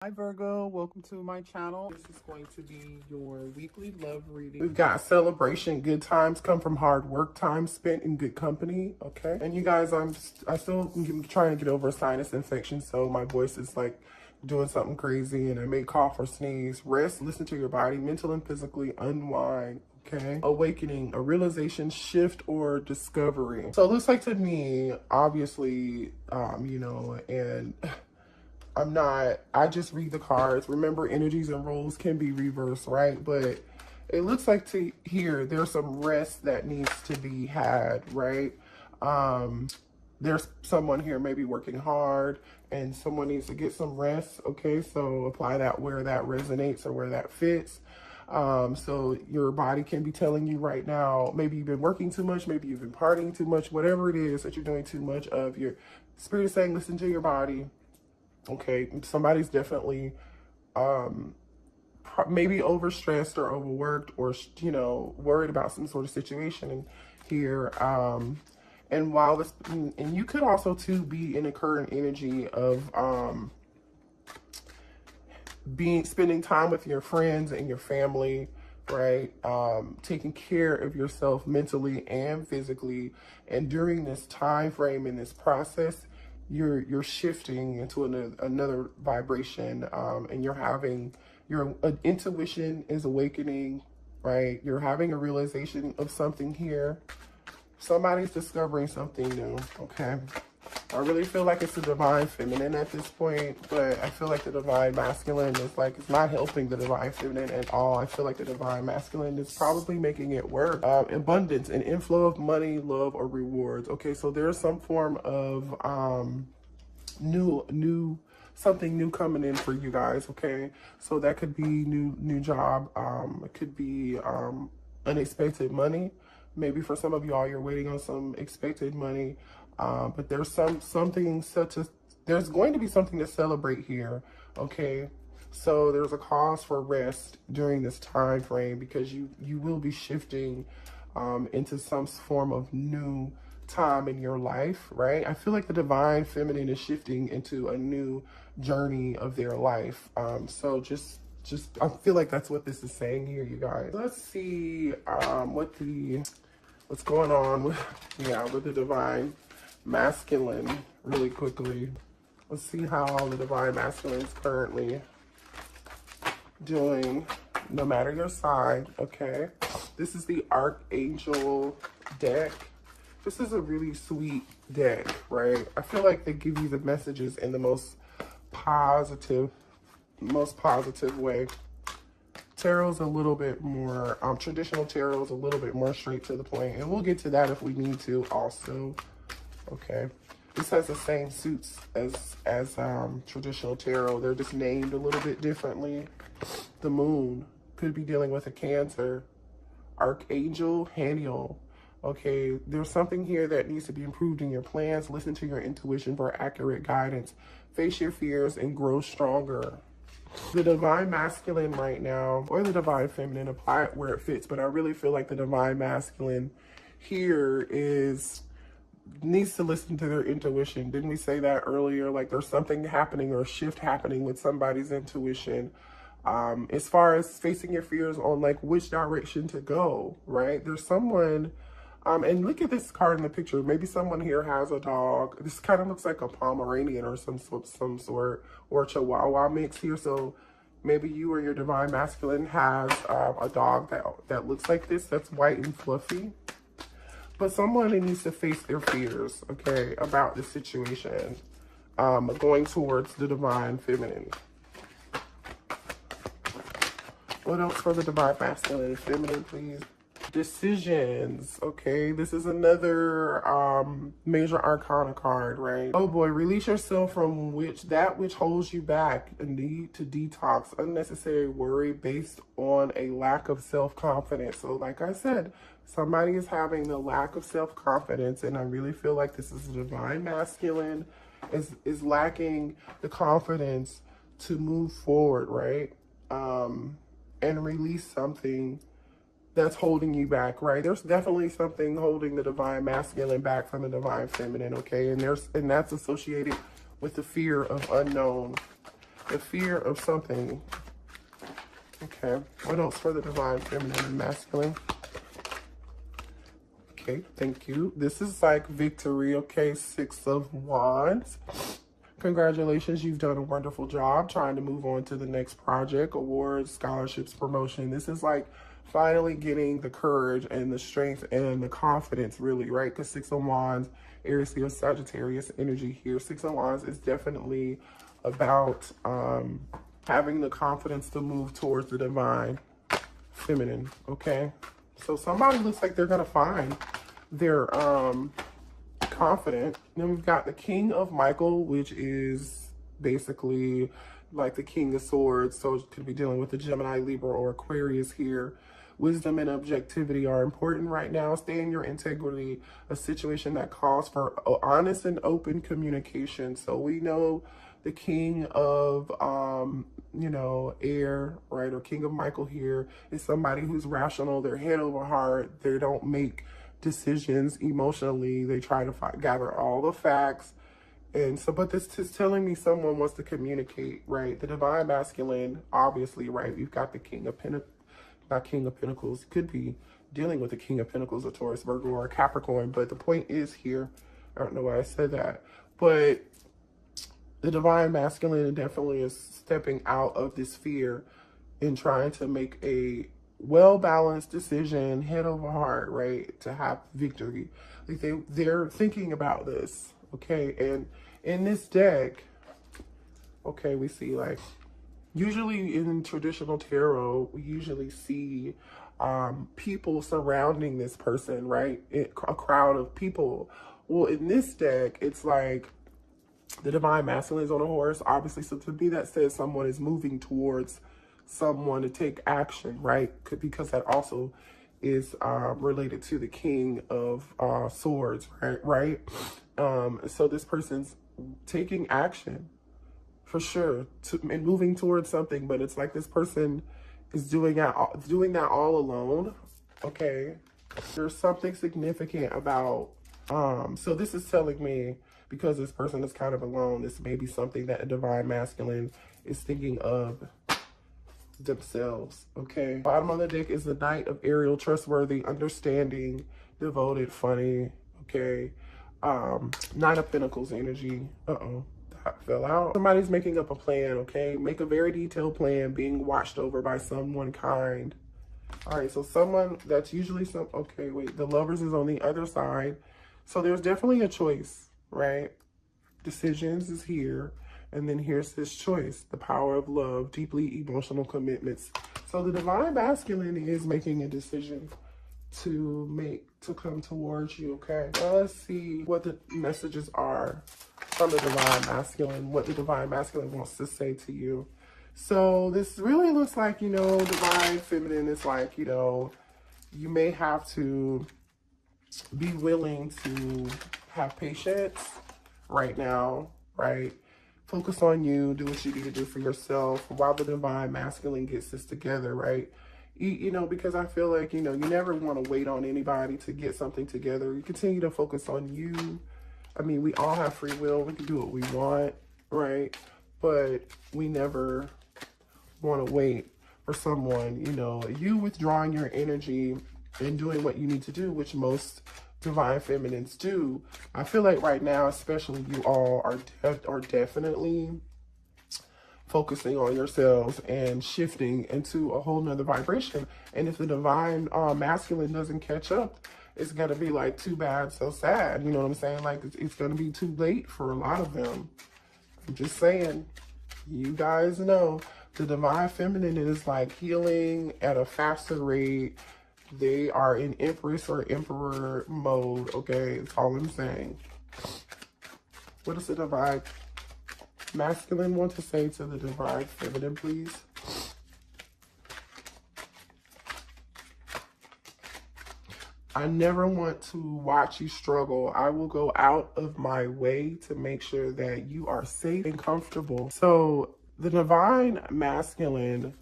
Hi Virgo, welcome to my channel. This is going to be your weekly love reading. We've got celebration, good times come from hard work, time spent in good company, okay? And you guys, I still am trying to get over a sinus infection, so my voice is like doing something crazy and I may cough or sneeze. Rest, listen to your body, mental and physically unwind. Okay, awakening, a realization, shift, or discovery. So it looks like to me, obviously, and I just read the cards. Remember, energies and roles can be reversed, right? But it looks like to here, there's some rest that needs to be had, right? There's someone here maybe working hard and someone needs to get some rest, okay? So apply that where that resonates or where that fits. So your body can be telling you right now, maybe you've been working too much, maybe you've been partying too much, whatever it is that you're doing too much of, your spirit is saying, listen to your body. Okay, somebody's definitely maybe overstressed or overworked or, worried about some sort of situation in here. And while this, and you could also too be in a current energy of spending time with your friends and your family, right? Taking care of yourself mentally and physically. And during this time frame in this process, you're shifting into another vibration, and your intuition is awakening, right? You're having a realization of something here. Somebody's discovering something new, okay? I really feel like it's the divine feminine at this point, but I feel like the divine masculine is like, it's not helping the divine feminine at all. I feel like the divine masculine is probably making it work. Abundance, an inflow of money, love, or rewards. Okay, so there's some form of something new coming in for you guys, okay? So that could be new job. It could be unexpected money. Maybe for some of y'all, you're waiting on some expected money. But there's there's going to be something to celebrate here, okay? So there's a cause for rest during this time frame because you will be shifting into some form of new time in your life, right? I feel like the divine feminine is shifting into a new journey of their life. So just I feel like that's what this is saying here, you guys. Let's see what's going on with the divine masculine really quickly. Let's see how the divine masculine is currently doing, no matter your sign, okay? This is the Archangel deck. This is a really sweet deck, right? I feel like they give you the messages in the most positive way. Tarot's a little bit more, traditional tarot's a little bit more straight to the point, and we'll get to that if we need to also. Okay, this has the same suits as traditional tarot. They're just named a little bit differently. The moon could be dealing with a Cancer. Archangel Haniel. Okay, there's something here that needs to be improved in your plans. Listen to your intuition for accurate guidance. Face your fears and grow stronger. The divine masculine right now, or the divine feminine, apply it where it fits. But I really feel like the divine masculine here needs to listen to their intuition. Didn't we say that earlier? Like there's something happening or a shift happening with somebody's intuition. As far as facing your fears on like which direction to go, right? There's someone, and look at this card in the picture. Maybe someone here has a dog. This kind of looks like a Pomeranian or some sort, or a Chihuahua mix here. So maybe you or your divine masculine has a dog that looks like this, that's white and fluffy. But someone needs to face their fears, okay, about the situation, going towards the divine feminine. What else for the divine masculine and feminine, please? Decisions, okay? This is another major arcana card, right? Oh boy, release yourself from that which holds you back. A need to detox unnecessary worry based on a lack of self-confidence. So like I said, somebody is having the lack of self-confidence, and I really feel like this is the divine masculine is lacking the confidence to move forward, right? And release something that's holding you back, right? There's definitely something holding the divine masculine back from the divine feminine, okay? And that's associated with the fear of unknown. The fear of something. Okay, what else for the divine feminine and masculine? Okay, thank you. This is like victory, okay? 6 of Wands. Congratulations, you've done a wonderful job trying to move on to the next project, awards, scholarships, promotion. This is like finally getting the courage and the strength and the confidence, really, right? Because 6 of Wands, Aries, Leo, Sagittarius energy here. 6 of Wands is definitely about having the confidence to move towards the divine feminine, okay? So somebody looks like they're going to find their confident. Then we've got the King of Michael, which is basically like the King of Swords. So it could be dealing with the Gemini, Libra, or Aquarius here. Wisdom and objectivity are important right now. Stay in your integrity, a situation that calls for honest and open communication. So we know the King of, you know, air, right, or King of Michael here is somebody who's rational, they're head over heart, they don't make decisions emotionally, they try to gather all the facts. And so, but this is telling me someone wants to communicate, right? The divine masculine, obviously, right? We've got the King of Pentacles, not King of Pentacles, could be dealing with the King of Pentacles, a Taurus, Virgo, or a Capricorn. But the point is here, I don't know why I said that, but the divine masculine definitely is stepping out of this fear and trying to make a well-balanced decision, head over heart, right, to have victory. Like they're thinking about this, okay? And in this deck, okay, we see like, usually in traditional tarot, we usually see people surrounding this person, right? A crowd of people. Well, in this deck, it's like the divine masculine is on a horse, obviously. So to me, that says someone is moving towards someone to take action, right? Because that also is related to the King of Swords, right? So this person's taking action for sure and moving towards something, but it's like this person is doing that all alone, okay? There's something significant about, so this is telling me, because this person is kind of alone, this may be something that a divine masculine is thinking of themselves, okay? Bottom of the deck is the Knight of Ariel, trustworthy, understanding, devoted, funny, okay? Nine of Pentacles energy. Uh-oh, that fell out. Somebody's making up a plan, okay? Make a very detailed plan, being watched over by someone kind. All right, so someone that's usually okay, wait, the Lovers is on the other side. So there's definitely a choice, right? Decisions is here. And then here's this choice, the power of love, deeply emotional commitments. So the divine masculine is making a decision to come towards you, okay? Now let's see what the messages are from the divine masculine, what the divine masculine wants to say to you. So this really looks like, you know, divine feminine is like, you know, you may have to be willing to have patience right now, right? Focus on you, do what you need to do for yourself while the divine masculine gets this together, right? You know, because I feel like, you know, you never want to wait on anybody to get something together. You continue to focus on you. I mean, we all have free will. We can do what we want, right? But we never want to wait for someone, you know, you withdrawing your energy and doing what you need to do, which most divine feminines do. I feel like right now, especially, you all are definitely focusing on yourselves and shifting into a whole nother vibration. And if the divine masculine doesn't catch up, it's gonna be like too bad, so sad. You know what I'm saying? Like it's gonna be too late for a lot of them. I'm just saying, you guys know the divine feminine is like healing at a faster rate. They are in Empress or Emperor mode, okay? That's all I'm saying. What does the divine masculine want to say to the divine feminine, please? I never want to watch you struggle. I will go out of my way to make sure that you are safe and comfortable. So the divine masculine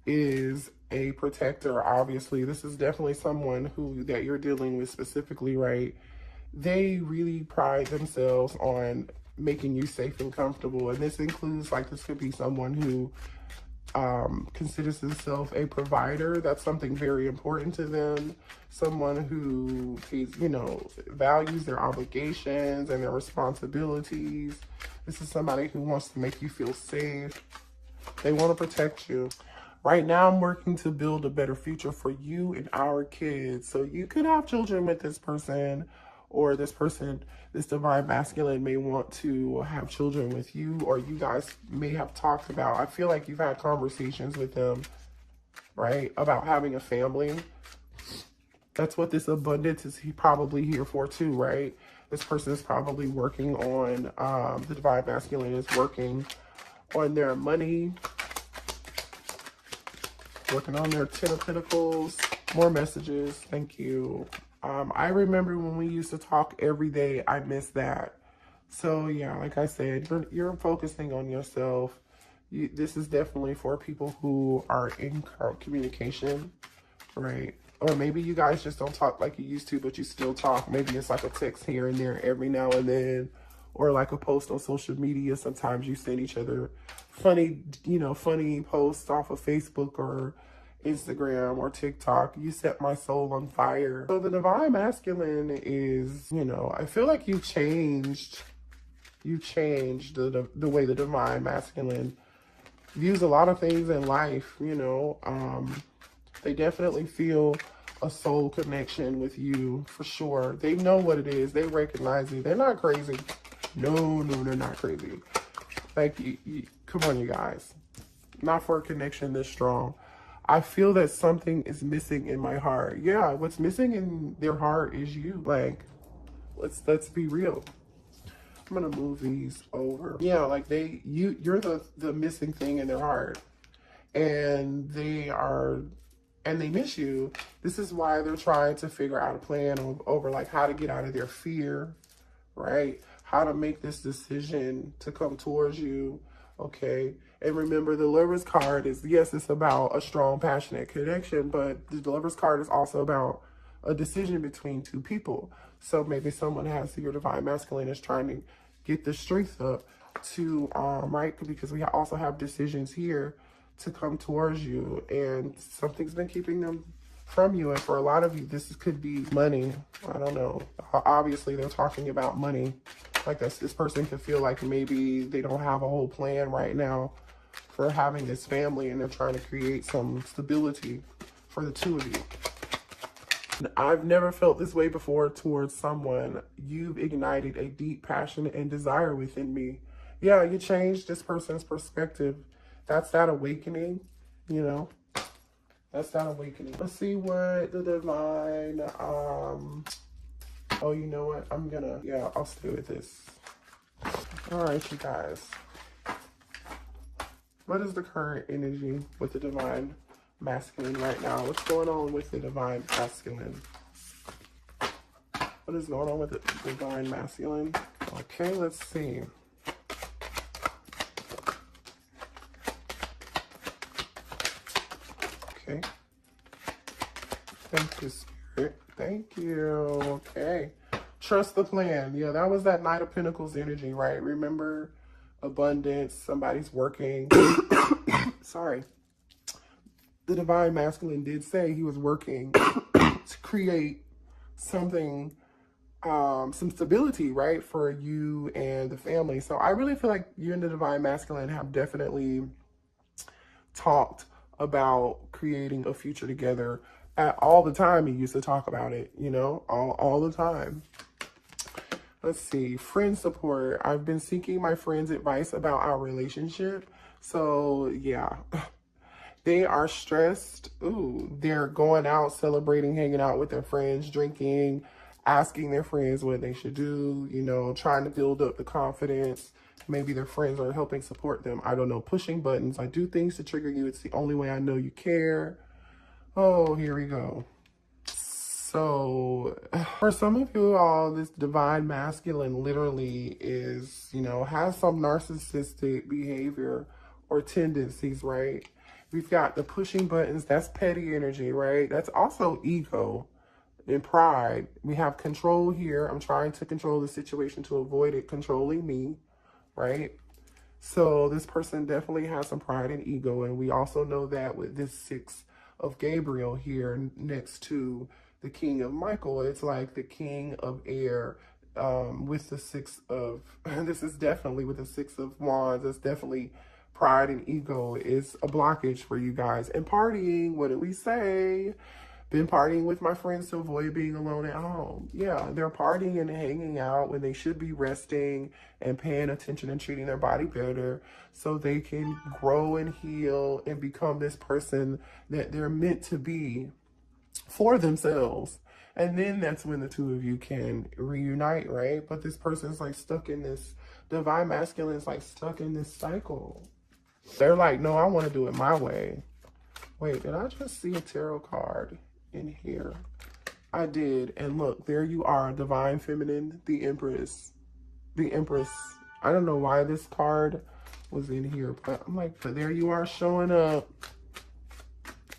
is a protector, obviously. This is definitely someone that you're dealing with specifically, right? They really pride themselves on making you safe and comfortable. And this includes, like, this could be someone who considers themselves a provider. That's something very important to them. Someone who is, you know, values their obligations and their responsibilities. This is somebody who wants to make you feel safe. They want to protect you. Right now, I'm working to build a better future for you and our kids. So you could have children with this person, or this person, this divine masculine, may want to have children with you, or you guys may have talked about, I feel like you've had conversations with them, right, about having a family. That's what this abundance is probably here for too, right? This person is probably working on, the divine masculine is working on their money, working on their 10 of Pentacles. More messages. Thank you. I remember when we used to talk every day. I miss that. So yeah, like I said, you're focusing on yourself. This is definitely for people who are in communication, right? Or maybe you guys just don't talk like you used to, but you still talk. Maybe it's like a text here and there every now and then, or like a post on social media. Sometimes you send each other funny, you know, funny posts off of Facebook or Instagram or TikTok. You set my soul on fire. So the divine masculine is, you know, I feel like you changed the way the divine masculine views a lot of things in life, you know. They definitely feel a soul connection with you, for sure. They know what it is. They recognize it. They're not crazy. No, they're not crazy. Like, come on, you guys. Not for a connection this strong. I feel that something is missing in my heart. Yeah, what's missing in their heart is you. Like, let's be real. I'm gonna move these over. Yeah, like you're the missing thing in their heart, and they miss you. This is why they're trying to figure out a plan over like how to get out of their fear, right? How to make this decision to come towards you, okay? And remember, the Lover's card is, yes, it's about a strong, passionate connection, but the Lover's card is also about a decision between two people. So maybe someone has, your divine masculine is trying to get the strength up to, right? Because we also have decisions here to come towards you, and something's been keeping them from you. And for a lot of you, this could be money. I don't know. Obviously, they're talking about money. Like this person could feel like maybe they don't have a whole plan right now for having this family, and they're trying to create some stability for the two of you. I've never felt this way before towards someone. You've ignited a deep passion and desire within me. Yeah, you changed this person's perspective. That's that awakening, you know. That's that awakening. Let's see what the divine, oh, you know what? I'll stay with this. All right, you guys. What is the current energy with the divine masculine right now? What's going on with the divine masculine? What is going on with the divine masculine? Okay, let's see. Okay. Thank you, Spirit. Thank you. Okay. Trust the plan. Yeah, that was that Knight of Pentacles energy, right? Remember, abundance, somebody's working. Sorry. The divine masculine did say he was working to create something, some stability, right, for you and the family. So I really feel like you and the divine masculine have definitely talked about creating a future together. All the time you used to talk about it, you know, all the time. Let's see, friend support. I've been seeking my friend's advice about our relationship. So yeah, they are stressed. Ooh, they're going out, celebrating, hanging out with their friends, drinking, asking their friends what they should do, you know, trying to build up the confidence. Maybe their friends are helping support them. I don't know, pushing buttons. I do things to trigger you. It's the only way I know you care. Oh, here we go. So for some of you all, this divine masculine literally is, you know, has some narcissistic behavior or tendencies, right? We've got the pushing buttons. That's petty energy, right? That's also ego and pride. We have control here. I'm trying to control the situation to avoid it controlling me. right? So this person definitely has some pride and ego. And we also know that with this 6 of Gabriel here next to the King of Michael, it's like the King of Air with the 6 of, this is definitely with the 6 of Wands, it's definitely pride and ego is a blockage for you guys. And partying, what did we say? Been partying with my friends to avoid being alone at home. Yeah, they're partying and hanging out when they should be resting and paying attention and treating their body better so they can grow and heal and become this person that they're meant to be for themselves. And then that's when the 2 of you can reunite, right? But this person's like stuck in this, divine masculine is like stuck in this cycle. They're like, no, I want to do it my way. Wait, did I just see a tarot card in here? I did. And look, there you are, divine feminine, the Empress. The Empress. I don't know why this card was in here, but I'm like, but there you are showing up.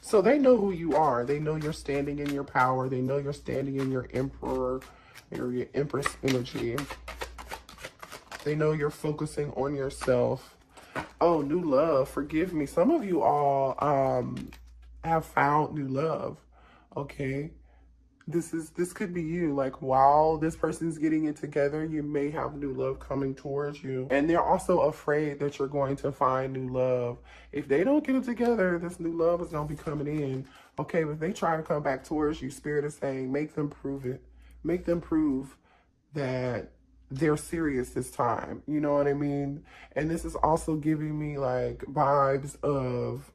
So they know who you are. They know you're standing in your power. They know you're standing in your Emperor or your Empress energy. They know you're focusing on yourself. Oh, new love. Forgive me. Some of you all have found new love. Okay. This could be you. Like, while this person's getting it together, you may have new love coming towards you. And they're also afraid that you're going to find new love. If they don't get it together, this new love is going to be coming in. Okay, but if they try to come back towards you, Spirit is saying, make them prove it. Make them prove that they're serious this time. You know what I mean? And this is also giving me like vibes of,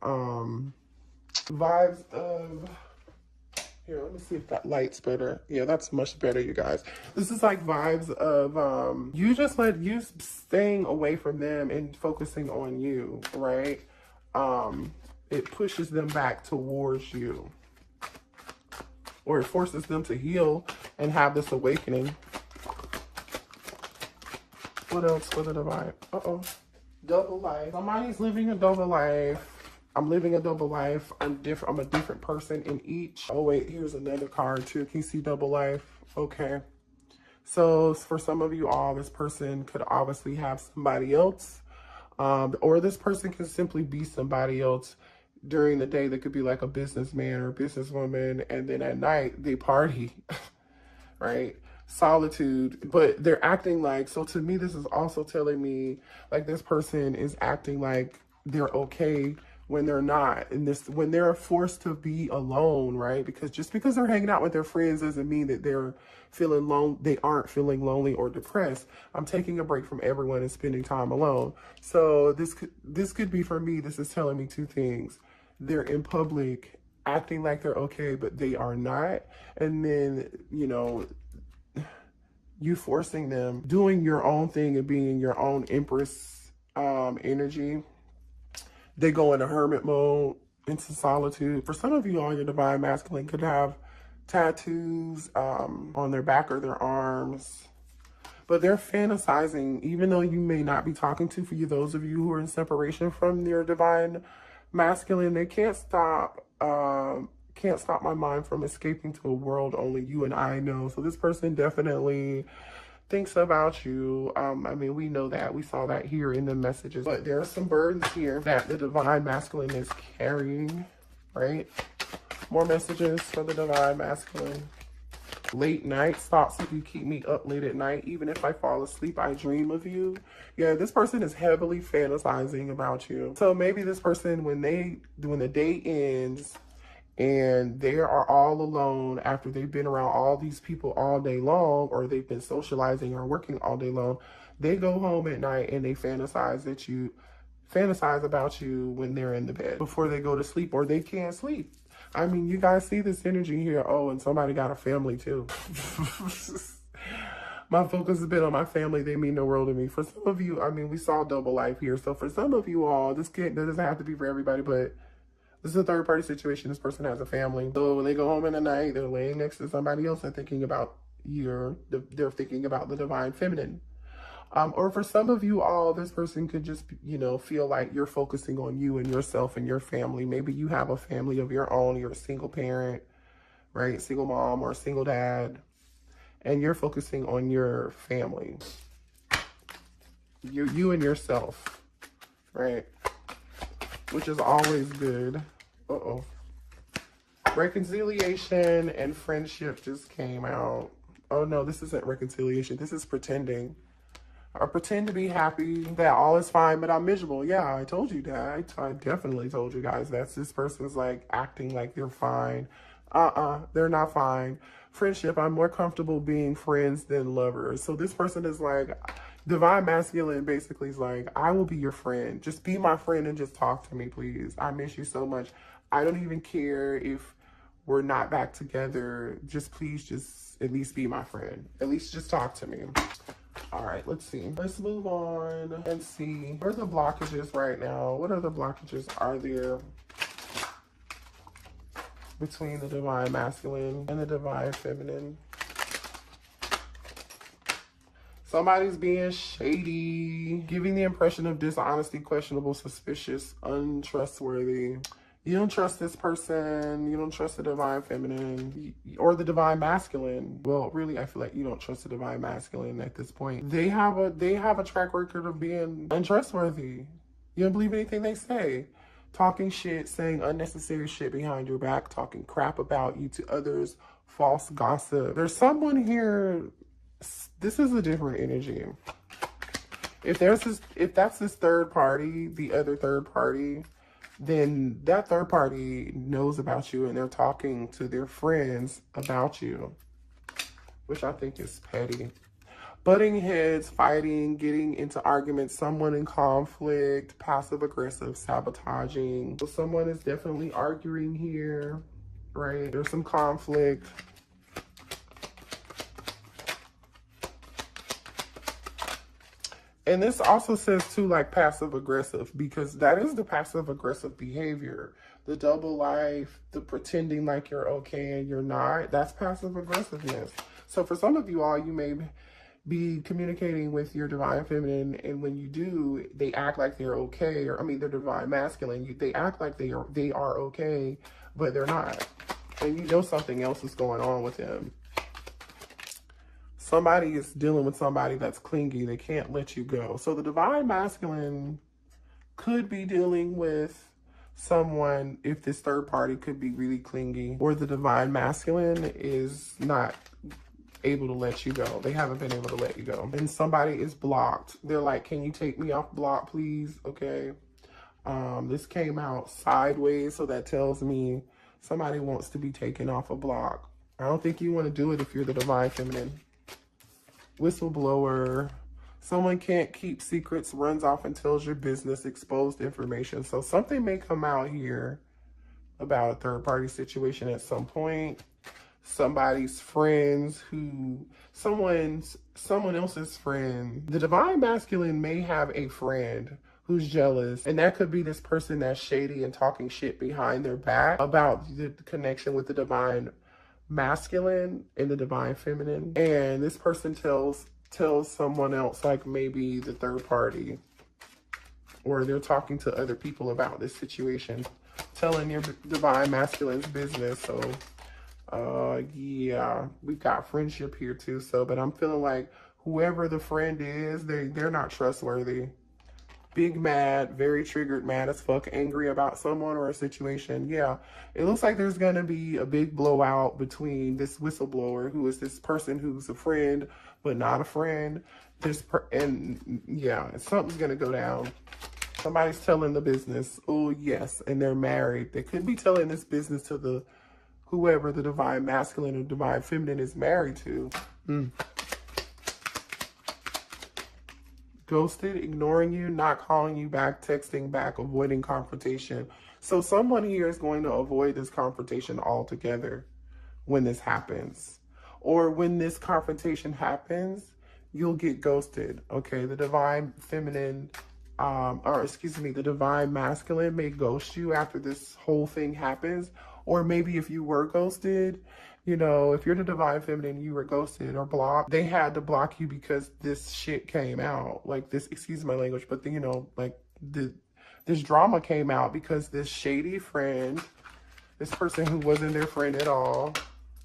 here, let me see if that light's better. Yeah, that's much better, you guys. This is like vibes of you just let you staying away from them and focusing on you, right? It pushes them back towards you. Or it forces them to heal and have this awakening. What else for the divine? Uh-oh. Double life. Somebody's living a double life. I'm living a double life. I'm a different person in each. Oh, wait, here's another card too. Can you see double life? Okay. So for some of you all, this person could obviously have somebody else. Or this person can simply be somebody else during the day. That could be like a businessman or a businesswoman. And then at night, they party, right? Solitude, but they're acting like, so to me, this is also telling me like this person is acting like they're okay when they're not, and when they're forced to be alone, right? Because just because they're hanging out with their friends doesn't mean that they're feeling lonely. They aren't feeling lonely or depressed. I'm taking a break from everyone and spending time alone. So this could be for me. This is telling me 2 things. They're in public acting like they're okay, but they are not. And then, you know, you forcing them doing your own thing and being in your own Empress energy. They go into hermit mode, into solitude. For some of you all, your divine masculine could have tattoos on their back or their arms. But they're fantasizing, even though you may not be talking to, for you, those of you who are in separation from your divine masculine, they can't stop my mind from escaping to a world only you and I know. So this person definitely thinks about you. I mean, we know that. We saw that here in the messages. But there are some burdens here that the divine masculine is carrying, right? More messages for the divine masculine. Late night thoughts. If you keep me up late at night, even if I fall asleep, I dream of you. Yeah, this person is heavily fantasizing about you. So maybe this person, when the day ends and they are all alone after they've been around all these people all day long, or they've been socializing or working all day long, they go home at night and they fantasize about you when they're in the bed before they go to sleep, or they can't sleep. I mean, you guys see this energy here. Oh, and somebody got a family too. My focus has been on my family. They mean the world to me. For some of you, I mean, we saw double life here. So for some of you all, that doesn't have to be for everybody, but this is a third-party situation. This person has a family. So when they go home in the night, they're laying next to somebody else and thinking about they're thinking about the divine feminine. Or for some of you all, this person could just, you know, feel like you're focusing on you and yourself and your family. Maybe you have a family of your own. You're a single parent, right? Single mom or a single dad. And you're focusing on your family. You and yourself, right? Which is always good. Uh-oh. Reconciliation and friendship just came out. Oh no, this isn't reconciliation. This is pretending. I pretend to be happy that all is fine, but I'm miserable. Yeah, I told you that. I definitely told you guys that this person's like acting like they're fine. They're not fine. Friendship, I'm more comfortable being friends than lovers. So this person is like, divine masculine basically is like, I will be your friend. Just be my friend and just talk to me, please. I miss you so much. I don't even care if we're not back together. Just please just at least be my friend. At least just talk to me. All right, let's see. Let's move on and see. What are the blockages right now? What other blockages are there between the divine masculine and the divine feminine? Somebody's being shady, giving the impression of dishonesty, questionable, suspicious, untrustworthy. You don't trust this person. You don't trust the divine feminine or the divine masculine. Well, really, I feel like you don't trust the divine masculine at this point. They have a track record of being untrustworthy. You don't believe anything they say. Talking shit, saying unnecessary shit behind your back, talking crap about you to others, false gossip. There's someone here. This is a different energy. If that's this third party, the other third party, then that third party knows about you and they're talking to their friends about you, which I think is petty. Butting heads, fighting, getting into arguments, someone in conflict, passive aggressive, sabotaging. So someone is definitely arguing here, right? There's some conflict. And this also says too, like passive aggressive, because that is the passive aggressive behavior. The double life, the pretending like you're okay and you're not, that's passive aggressiveness. So for some of you all, you may be communicating with your divine feminine, and when you do, they act like they're okay, or I mean, they're divine masculine. They act like they are okay, but they're not. And you know something else is going on with them. Somebody is dealing with somebody that's clingy. They can't let you go. So the divine masculine could be dealing with someone, if this third party could be really clingy, or the divine masculine is not able to let you go. They haven't been able to let you go. And somebody is blocked. They're like, can you take me off block, please? Okay. This came out sideways, so that tells me somebody wants to be taken off a block. I don't think you want to do it if you're the divine feminine. Whistleblower, someone can't keep secrets, runs off and tells your business, exposed information. So something may come out here about a third party situation at some point. Somebody's friends someone else's friend. The divine masculine may have a friend who's jealous, and that could be this person that's shady and talking shit behind their back about the connection with the divine masculine and the divine feminine, and this person tells someone else, like maybe the third party, or they're talking to other people about this situation, telling your divine masculine's business. So yeah, we've got friendship here too. So, but I'm feeling like whoever the friend is, they're not trustworthy. Big mad, very triggered, mad as fuck, angry about someone or a situation. Yeah, it looks like there's gonna be a big blowout between this whistleblower, who is this person who's a friend but not a friend. And yeah, something's gonna go down. Somebody's telling the business. Oh yes, and they're married. They could be telling this business to whoever the divine masculine or divine feminine is married to. Ghosted, ignoring you, not calling you back, texting back, avoiding confrontation. So someone here is going to avoid this confrontation altogether when this happens. Or when this confrontation happens, you'll get ghosted. Okay, the divine feminine, the divine masculine may ghost you after this whole thing happens. Or maybe if you were ghosted, you know, if you're the divine feminine, you were ghosted or blocked, they had to block you because this shit came out. Like this, excuse my language, but you know, like this drama came out because this shady friend, this person who wasn't their friend at all,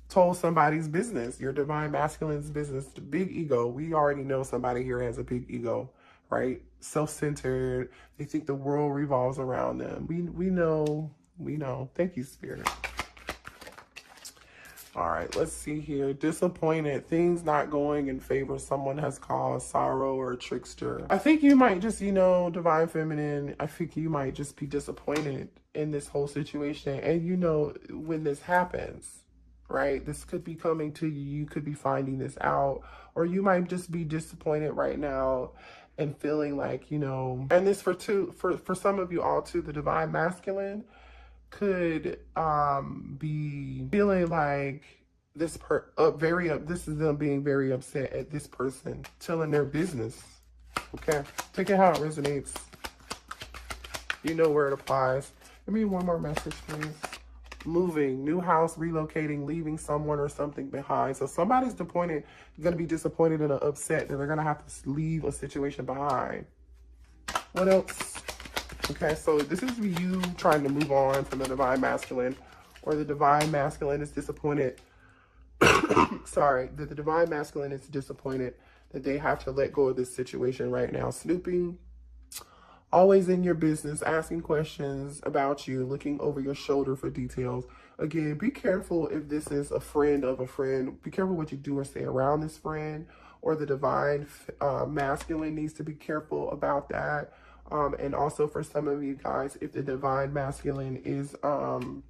told somebody's business, your divine masculine's business, the big ego. We already know somebody here has a big ego, right? Self-centered. They think the world revolves around them. We know. Thank you, Spirit. All right, let's see here. Disappointed. Things not going in favor. Someone has caused sorrow or a trickster. I think you might just, Divine Feminine, I think you might just be disappointed in this whole situation. And when this happens, right? This could be coming to you. You could be finding this out. Or you might just be disappointed right now and feeling like, and this for some of you all too, the Divine Masculine could be feeling like this is them being very upset at this person telling their business. Okay, take it how it resonates. You know where it applies. Give me one more message, please. Moving, new house, relocating, leaving someone or something behind. So somebody's going to be disappointed and upset that they're going to have to leave a situation behind. What else? Okay, so this is you trying to move on from the Divine Masculine, or the Divine Masculine is disappointed. Sorry, that the Divine Masculine is disappointed that they have to let go of this situation right now. Snooping, always in your business, asking questions about you, looking over your shoulder for details. Again, be careful if this is a friend of a friend. Be careful what you do or say around this friend, or the Divine Masculine needs to be careful about that. And also for some of you guys, if the Divine Masculine is and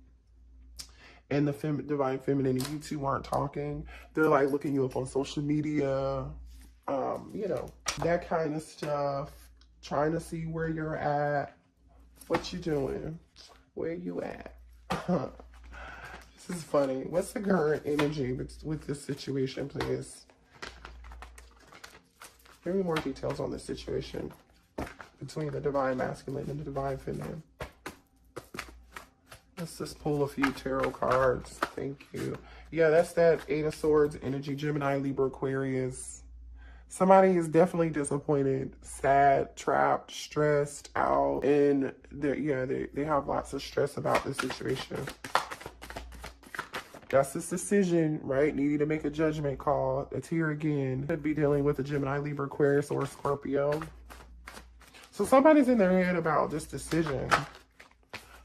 the Divine Feminine, and you two aren't talking, they're like looking you up on social media, that kind of stuff, trying to see where you're at, what you doing, where you at. This is funny. What's the current energy with this situation, please? Give me more details on this situation between the Divine Masculine and the Divine Feminine. Let's just pull a few tarot cards. Thank you. Yeah, that's that Eight of Swords energy, Gemini, Libra, Aquarius. Somebody is definitely disappointed, sad, trapped, stressed out, and they have lots of stress about the situation. That's this decision, right? Needing to make a judgment call. It's here again. Could be dealing with a Gemini, Libra, Aquarius, or Scorpio. So somebody's in their head about this decision.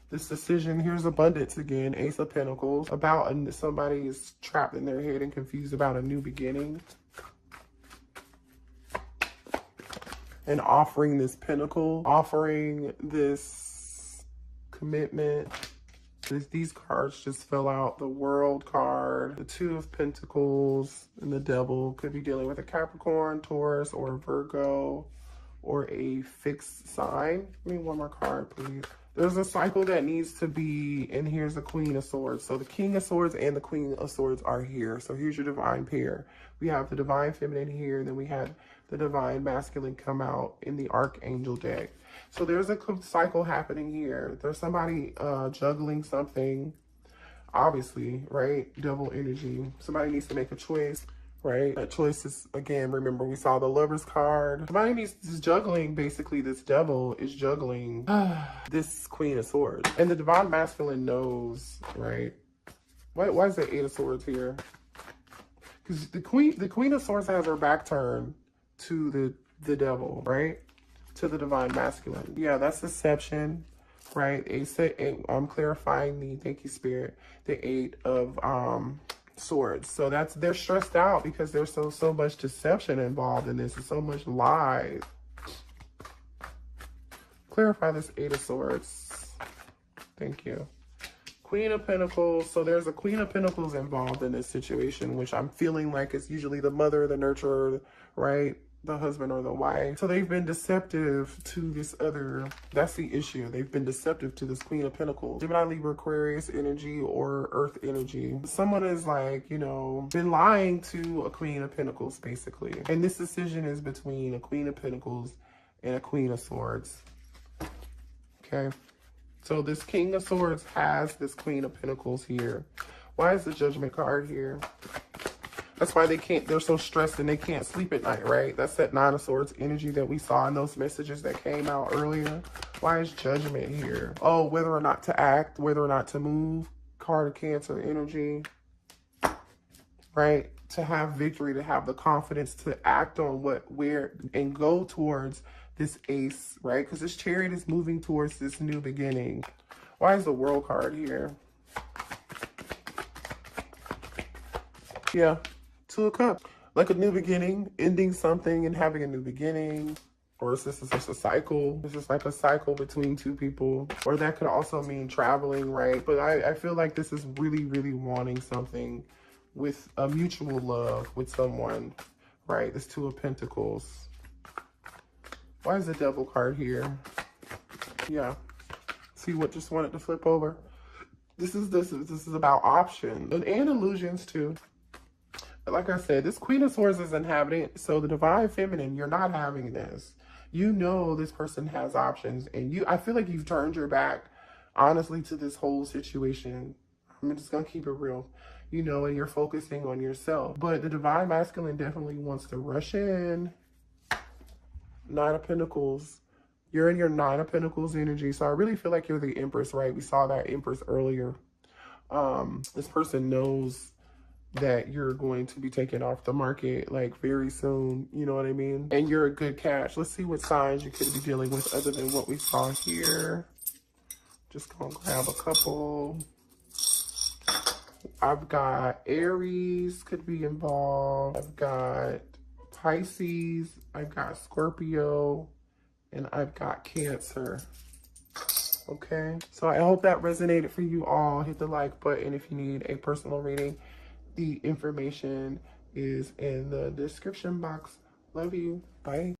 This decision, here's abundance again, Ace of Pentacles. Somebody is trapped in their head and confused about a new beginning. And offering this pentacle, offering this commitment. These cards just fell out. The World card, the Two of Pentacles, and the Devil. Could be dealing with a Capricorn, Taurus, or Virgo, or a fixed sign. Give me one more card, please. There's a cycle that needs to be, and here's the Queen of Swords. So the King of Swords and the Queen of Swords are here. So here's your Divine pair. We have the Divine Feminine here, and then we had the Divine Masculine come out in the Archangel deck. So there's a cycle happening here. There's somebody juggling something, obviously, right? Devil energy. Somebody needs to make a choice, right? That choice is, again, remember we saw the Lovers card. Somebody is juggling, basically this devil is juggling this Queen of Swords. And the Divine Masculine knows, right? Why is the Eight of Swords here? Because the Queen of Swords has her back turned to the devil, right? To the Divine Masculine. Yeah, that's deception, right? I'm clarifying thank you, Spirit, the Eight of Swords. So they're stressed out because there's so much deception involved in this, and so much lies. Clarify this Eight of Swords. Thank you. Queen of Pentacles. So there's a Queen of Pentacles involved in this situation, which I'm feeling like it's usually the mother, the nurturer, right? The husband or the wife. So they've been deceptive to this other, that's the issue. They've been deceptive to this Queen of Pentacles. Gemini, Libra, Aquarius energy, or Earth energy. Someone is like, been lying to a Queen of Pentacles, basically. And this decision is between a Queen of Pentacles and a Queen of Swords. Okay. So this King of Swords has this Queen of Pentacles here. Why is the Judgment card here? That's why they're so stressed and they can't sleep at night, right? That's that Nine of Swords energy that we saw in those messages that came out earlier. Why is Judgment here? Oh, whether or not to act, whether or not to move. Card of Cancer energy, right? To have victory, to have the confidence to act on and go towards this ace, right? Because this chariot is moving towards this new beginning. Why is the world card here? Yeah, Two of Cups. Like a new beginning, ending something and having a new beginning. Or is this just a cycle? This is like a cycle between two people. Or that could also mean traveling, right? But I feel like this is really, really wanting something with a mutual love with someone, right? This Two of Pentacles. Why is the Devil card here? Yeah. See what just wanted to flip over? This is about options and illusions too. But like I said, this Queen of Swords is inhabiting. So the Divine Feminine, you're not having this. You know this person has options, and I feel like you've turned your back, honestly, to this whole situation. I'm just gonna keep it real, you know, and you're focusing on yourself. But the Divine Masculine definitely wants to rush in. Nine of Pentacles. You're in your Nine of Pentacles energy, so I really feel like you're the Empress, right? We saw that Empress earlier. This person knows that you're going to be taken off the market like very soon, you know what I mean? And you're a good catch. Let's see what signs you could be dealing with other than what we saw here. Just gonna grab a couple. I've got Aries could be involved. I've got Pisces. I've got Scorpio. And I've got Cancer. Okay, so I hope that resonated for you all. Hit the like button if you need a personal reading. The information is in the description box. Love you. Bye.